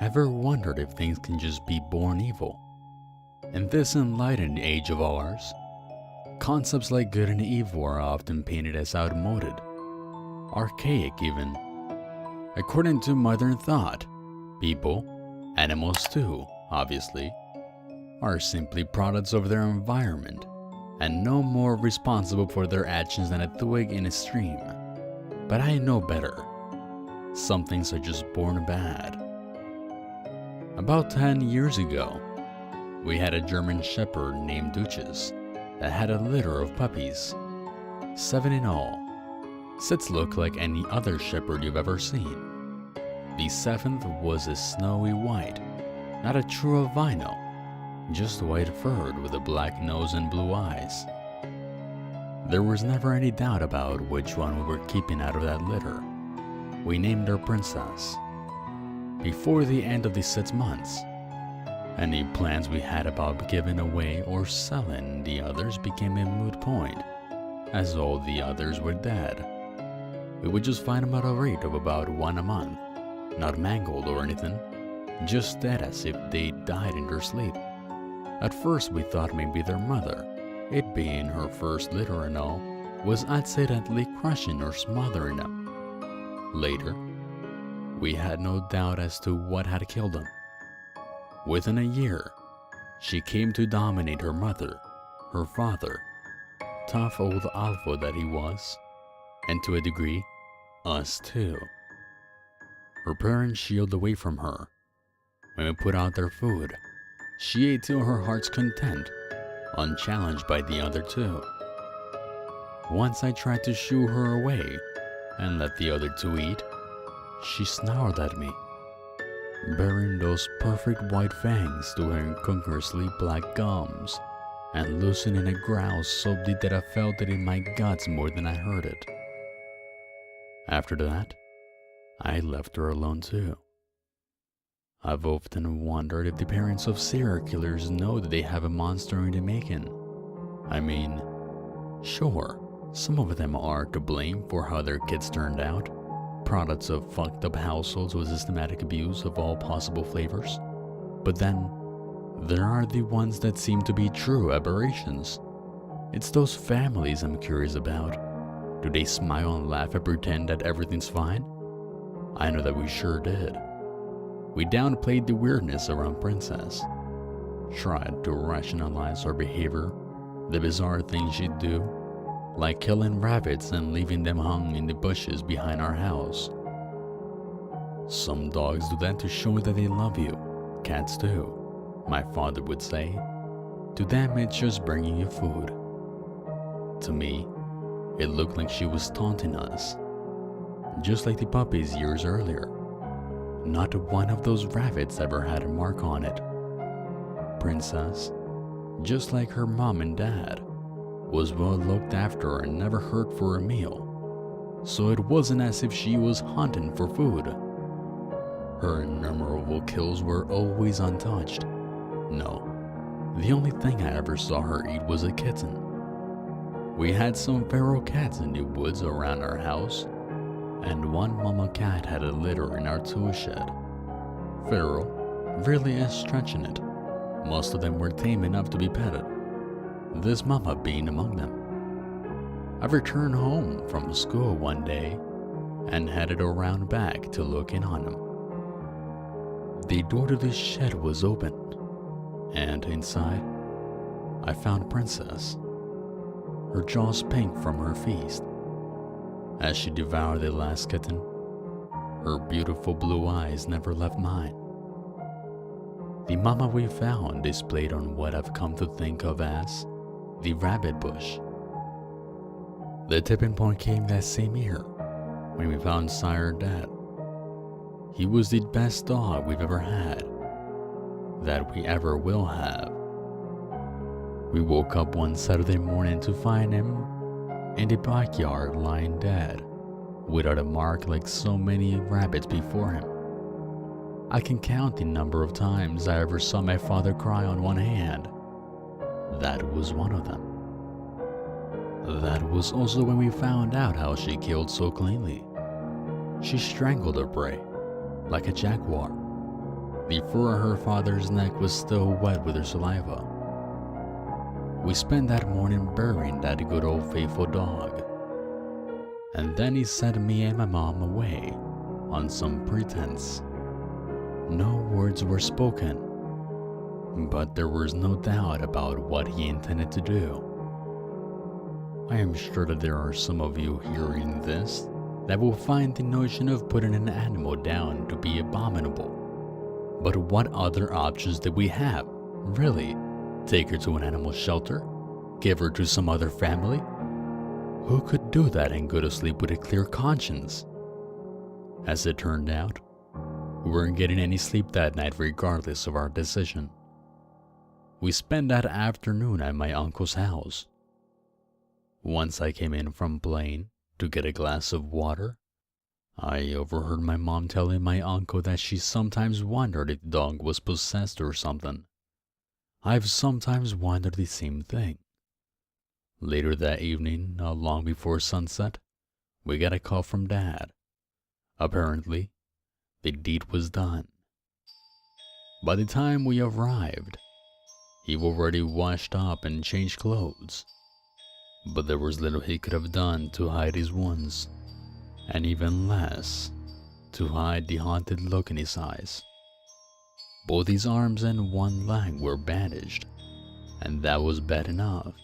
Ever wondered if things can just be born evil? In this enlightened age of ours, concepts like good and evil are often painted as outmoded, archaic even. According to modern thought, people, animals too, obviously, are simply products of their environment and no more responsible for their actions than a twig in a stream. But I know better. Some things are just born bad. About 10 years ago, we had a German shepherd named Duchess that had a litter of puppies, 7 in all. 6 looked like any other shepherd you've ever seen. The 7th was a snowy white, not a true albino, just white-furred with a black nose and blue eyes. There was never any doubt about which one we were keeping out of that litter. We named her Princess. Before the end of the 6 months, any plans we had about giving away or selling the others became a moot point, as all the others were dead. We would just find them at a rate of about 1 a month, not mangled or anything, just dead as if they died in their sleep. At first we thought maybe their mother, it being her first litter and all, was accidentally crushing or smothering them. Later, we had no doubt as to what had killed them. Within a year, she came to dominate her mother, her father, tough old alpha that he was, and to a degree, us too. Her parents shielded away from her. When we put out their food, she ate to her heart's content, unchallenged by the other two. Once I tried to shoo her away and let the other two eat, she snarled at me, baring those perfect white fangs to her incongruously black gums, and loosening a growl so deep that I felt it in my guts more than I heard it. After that, I left her alone too. I've often wondered if the parents of serial killers know that they have a monster in the making. I mean, sure, some of them are to blame for how their kids turned out, products of fucked up households with systematic abuse of all possible flavors. But then, there are the ones that seem to be true aberrations. It's those families I'm curious about. Do they smile and laugh and pretend that everything's fine? I know that we sure did. We downplayed the weirdness around Princess, tried to rationalize her behavior, the bizarre things she'd do, like killing rabbits and leaving them hung in the bushes behind our house. Some dogs do that to show that they love you, cats do, my father would say. To them it's just bringing you food. To me, it looked like she was taunting us, just like the puppies years earlier. Not one of those rabbits ever had a mark on it. Princess, just like her mom and dad, was well looked after and never hurt for a meal, so it wasn't as if she was hunting for food. Her innumerable kills were always untouched. No, the only thing I ever saw her eat was a kitten. We had some feral cats in the woods around our house, and one mama cat had a litter in our tool shed. Feral really is stretching it. Most of them were tame enough to be petted, this mama being among them. I returned home from school one day and headed around back to look in on them. The door to the shed was open, and inside, I found Princess, her jaws pink from her feast. As she devoured the last kitten, her beautiful blue eyes never left mine. The mama we found displayed on what I've come to think of as the rabbit bush. The tipping point came that same year when we found Sire dead. He was the best dog we've ever had, that we ever will have. We woke up one Saturday morning to find him in the backyard lying dead, without a mark like so many rabbits before him. I can count the number of times I ever saw my father cry on one hand. That was one of them. That was also when we found out how she killed so cleanly. She strangled her prey, like a jaguar. The fur on her father's neck was still wet with her saliva. We spent that morning burying that good old faithful dog. And then he sent me and my mom away on some pretense. No words were spoken, but there was no doubt about what he intended to do. I am sure that there are some of you hearing this that will find the notion of putting an animal down to be abominable. But what other options did we have, really? Take her to an animal shelter? Give her to some other family? Who could do that and go to sleep with a clear conscience? As it turned out, we weren't getting any sleep that night regardless of our decision. We spent that afternoon at my uncle's house. Once I came in from playing to get a glass of water, I overheard my mom telling my uncle that she sometimes wondered if the dog was possessed or something. I've sometimes wondered the same thing. Later that evening, not long before sunset, we got a call from Dad. Apparently, the deed was done. By the time we arrived, he already washed up and changed clothes. But there was little he could have done to hide his wounds, and even less to hide the haunted look in his eyes. Both his arms and one leg were bandaged, and that was bad enough.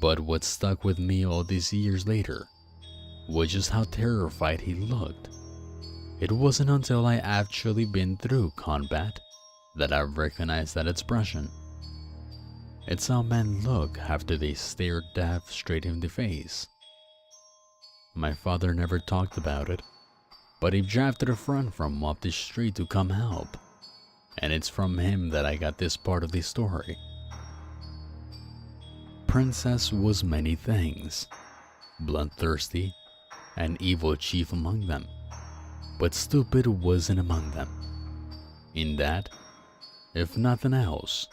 But what stuck with me all these years later was just how terrified he looked. It wasn't until I actually been through combat that I recognized that expression. It's how men look after they stare death straight in the face. My father never talked about it, but he drafted a friend from up the street to come help, and it's from him that I got this part of the story. Princess was many things, bloodthirsty and evil chief among them, but stupid wasn't among them. In that, if nothing else,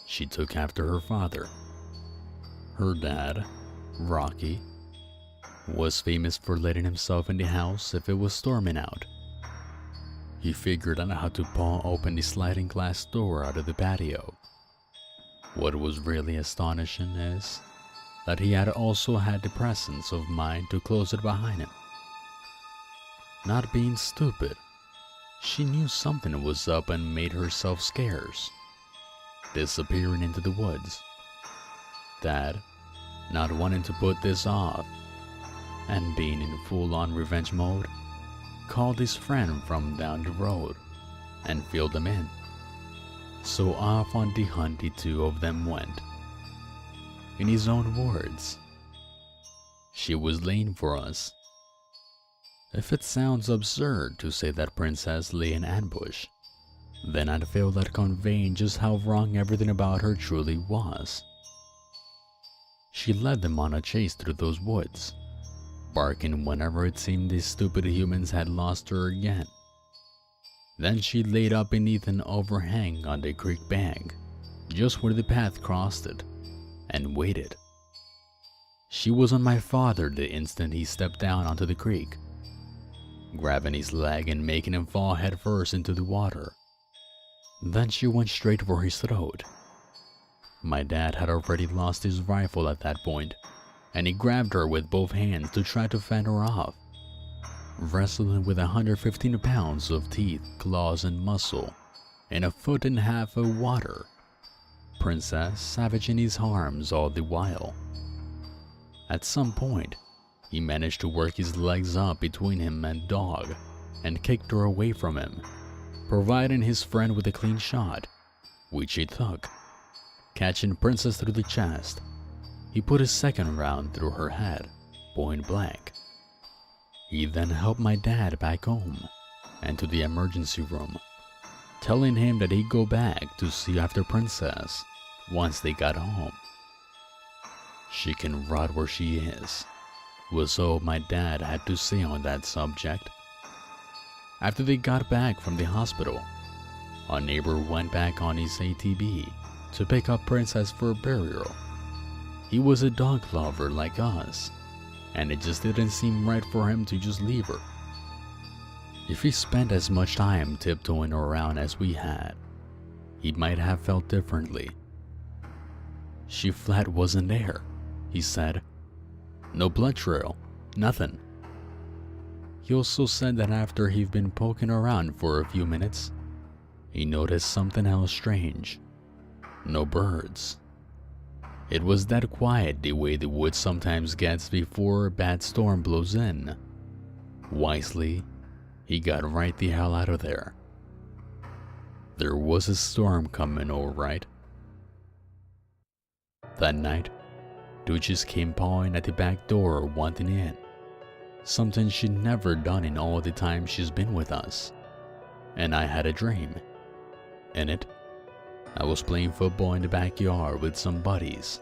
she took after her father. Her dad, Rocky, was famous for letting himself in the house if it was storming out. He figured out how to paw open the sliding glass door out of the patio. What was really astonishing is that he had also had the presence of mind to close it behind him. Not being stupid, she knew something was up and made herself scarce, disappearing into the woods. Dad, not wanting to put this off, and being in full-on revenge mode, called his friend from down the road and filled him in. So off on the hunt the two of them went. In his own words, she was laying for us. If it sounds absurd to say that Princess lay in ambush, then I'd fail at conveying just how wrong everything about her truly was. She led them on a chase through those woods, barking whenever it seemed these stupid humans had lost her again. Then she laid up beneath an overhang on the creek bank, just where the path crossed it, and waited. She was on my father the instant he stepped down onto the creek, grabbing his leg and making him fall headfirst into the water. Then she went straight for his throat. My dad had already lost his rifle at that point, and he grabbed her with both hands to try to fend her off. Wrestling with 115 pounds of teeth, claws, and muscle in a foot and a half of water, Princess savage in his arms all the while. At some point, he managed to work his legs up between him and dog and kicked her away from him, providing his friend with a clean shot, which he took. Catching Princess through the chest, he put his second round through her head, point blank. He then helped my dad back home and to the emergency room, telling him that he'd go back to see after Princess once they got home. "She can rot where she is," was all my dad had to say on that subject. After they got back from the hospital, a neighbor went back on his ATV to pick up Princess for burial. He was a dog lover like us, and it just didn't seem right for him to just leave her. If he spent as much time tiptoeing around as we had, he might have felt differently. She flat wasn't there, he said. No blood trail, nothing. He also said that after he'd been poking around for a few minutes, he noticed something else strange. No birds. It was that quiet the way the woods sometimes gets before a bad storm blows in. Wisely, he got right the hell out of there. There was a storm coming, all right. That night, Duchess came pawing at the back door wanting in. Something she'd never done in all the time she's been with us. And I had a dream. In it, I was playing football in the backyard with some buddies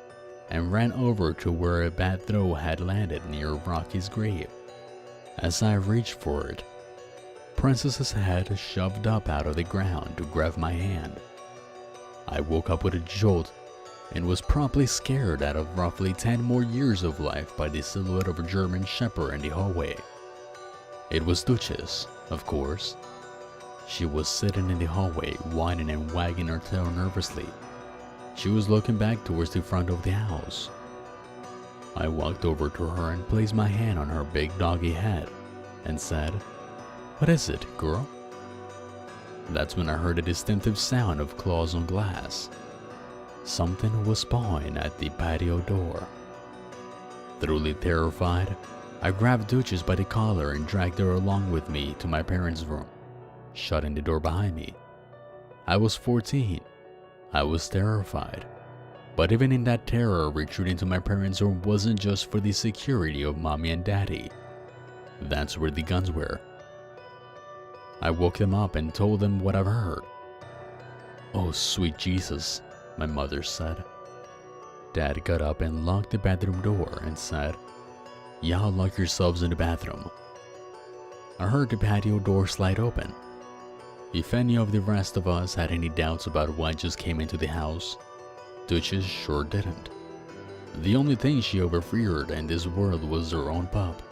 and ran over to where a bad throw had landed near Rocky's grave. As I reached for it, Princess's head shoved up out of the ground to grab my hand. I woke up with a jolt and was promptly scared out of roughly 10 more years of life by the silhouette of a German shepherd in the hallway. It was Duchess, of course. She was sitting in the hallway, whining and wagging her tail nervously. She was looking back towards the front of the house. I walked over to her and placed my hand on her big doggy head and said, "What is it, girl?" That's when I heard a distinctive sound of claws on glass. Something was pawing at the patio door. Thoroughly terrified, I grabbed Duchess by the collar and dragged her along with me to my parents' room, shutting the door behind me. I was 14. I was terrified. But even in that terror, retreating to my parents' room wasn't just for the security of mommy and daddy. That's where the guns were. I woke them up and told them what I've heard. "Oh, sweet Jesus," my mother said. Dad got up and locked the bedroom door and said, "Y'all lock yourselves in the bathroom." I heard the patio door slide open. If any of the rest of us had any doubts about what just came into the house, Duchess sure didn't. The only thing she overfeared in this world was her own pup.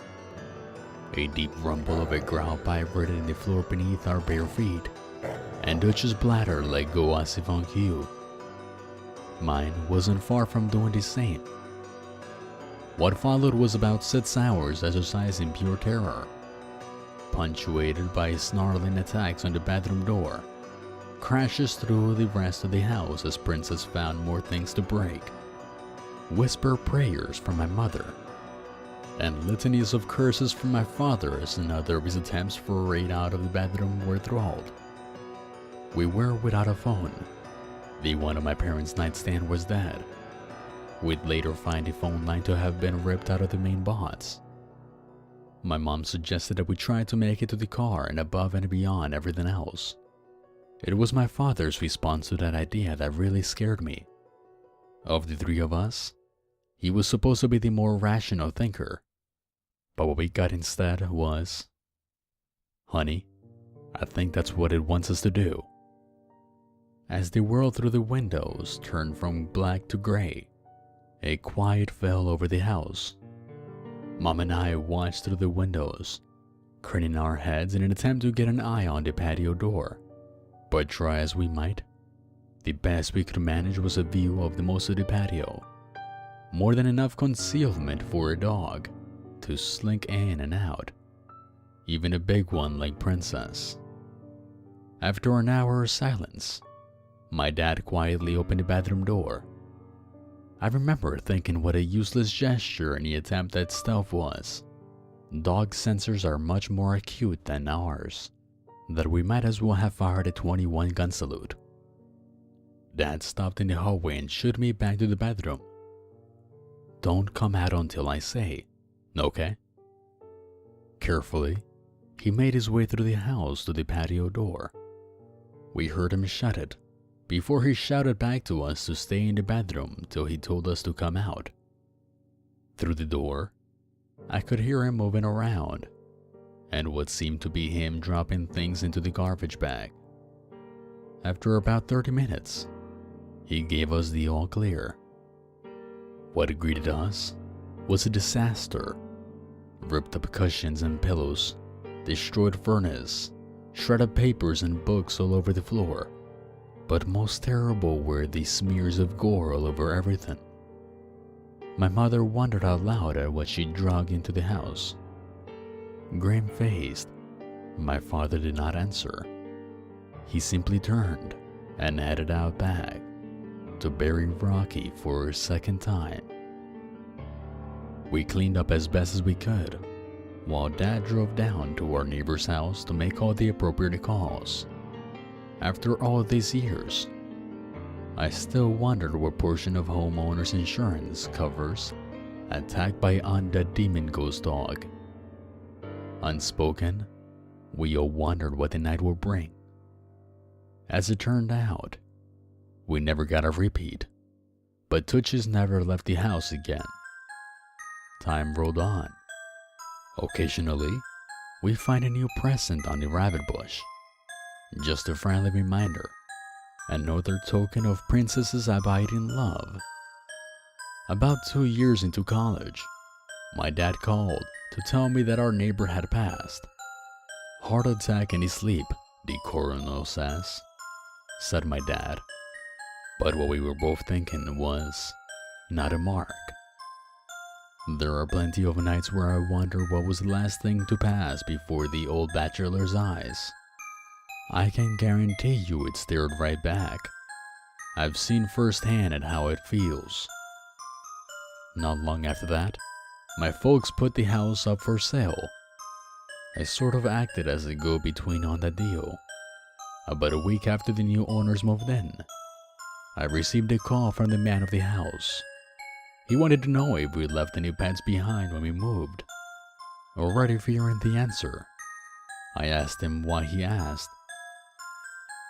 A deep rumble of a growl vibrated in the floor beneath our bare feet, and Duchess' bladder let go as if on cue. Mine wasn't far from doing the same. What followed was about 6 hours exercise in pure terror, punctuated by snarling attacks on the bedroom door, crashes through the rest of the house as Princess found more things to break, whisper prayers from my mother, and litanies of curses from my father as another of his attempts for a raid out of the bedroom were throttled. We were without a phone. The one on my parents' nightstand was dead. We'd later find the phone line to have been ripped out of the main box. My mom suggested that we try to make it to the car and above and beyond everything else. It was my father's response to that idea that really scared me. Of the three of us, he was supposed to be the more rational thinker. But what we got instead was, "Honey, I think that's what it wants us to do." As the world through the windows turned from black to gray, a quiet fell over the house. Mom and I watched through the windows, craning our heads in an attempt to get an eye on the patio door. But try as we might, the best we could manage was a view of the most of the patio. More than enough concealment for a dog to slink in and out, even a big one like Princess. After an hour of silence, my dad quietly opened the bedroom door. I remember thinking what a useless gesture any attempt at stealth was. Dog sensors are much more acute than ours, that we might as well have fired a 21 gun salute. Dad stopped in the hallway and shooed me back to the bedroom. "Don't come out until I say, okay?" Carefully, he made his way through the house to the patio door. We heard him shut it, before he shouted back to us to stay in the bedroom till he told us to come out. Through the door, I could hear him moving around, and what seemed to be him dropping things into the garbage bag. After about 30 minutes, he gave us the all clear. What greeted us was a disaster. Ripped up cushions and pillows, destroyed furnace, shredded papers and books all over the floor. But most terrible were the smears of gore all over everything. My mother wondered out loud at what she dragged into the house. Grim-faced, my father did not answer. He simply turned and headed out back to bury Rocky for a second time. We cleaned up as best as we could, while Dad drove down to our neighbor's house to make all the appropriate calls. After all these years, I still wondered what portion of homeowners insurance covers attacked by undead demon ghost dog. Unspoken, we all wondered what the night would bring. As it turned out, we never got a repeat, but Tooches never left the house again. Time rolled on. Occasionally, we find a new present on the rabbit bush. Just a friendly reminder, another token of princesses abiding love. About 2 years into college, my dad called to tell me that our neighbor had passed. Heart attack in his sleep, the coroner says, said my dad. But what we were both thinking was, not a mark. There are plenty of nights where I wonder what was the last thing to pass before the old bachelor's eyes. I can guarantee you it stared right back. I've seen firsthand at how it feels. Not long after that, my folks put the house up for sale. I sort of acted as a go-between on that deal. About a week after the new owners moved in, I received a call from the man of the house. He wanted to know if we'd left any pets behind when we moved. Already fearing the answer, I asked him why he asked.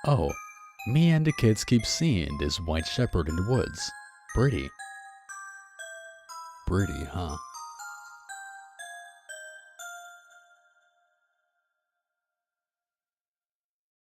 Oh, me and the kids keep seeing this white shepherd in the woods. Pretty. Pretty, huh?